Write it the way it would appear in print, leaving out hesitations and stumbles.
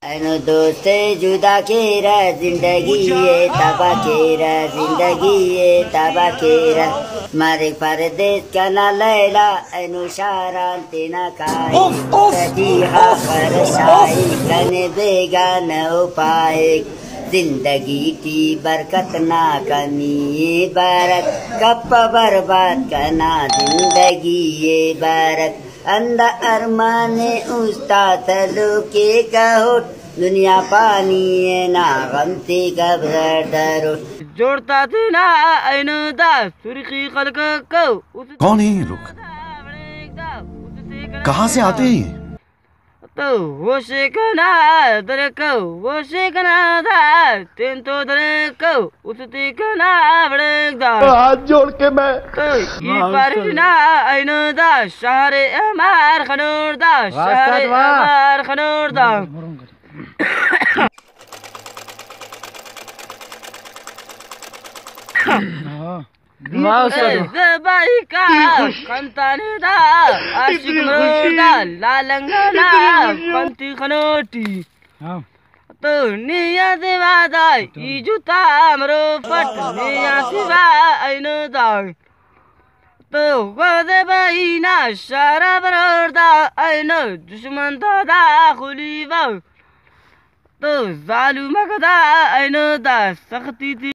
अनु दोस्त जुदा केरा जिंदगी ये तबा केरा जिंदगी ये तबा केरा मारे परदेश का ना लैला अनु शारांति ना खाए कदी हा परसाई कने बेगा न उपाए जिंदगी की बरकत ना कमी बरक कप बर्बाद करना जिंदगी ये बरक अंधा अरमाने उस्ताद के कहो दुनिया पानी है ना गमती कब्र डरो जोड़ता थे ना ऐनुदा सुर्खी खलक को कौन है ये लोग? कहाँ से आते हैं? तो वो शेखना दर को वो शेखना था तीन तो दर को उसते कना बड़ेगा हाथ जोड़ के मैं तो ये परना ऐनुदा शहरे अमर खनूरदा शहरे अमर खनूरदा भाई का कंताने दा आशिक मरोदा लालंगना कंती खनोटी तो निया देवादा इजुता मरो पट निया सिवा ऐनो दा तो गदे भाई ना सारा बरोदा ऐनो दुश्मन दा खुली बा तो जालू मगदा ऐनो दा सख्ती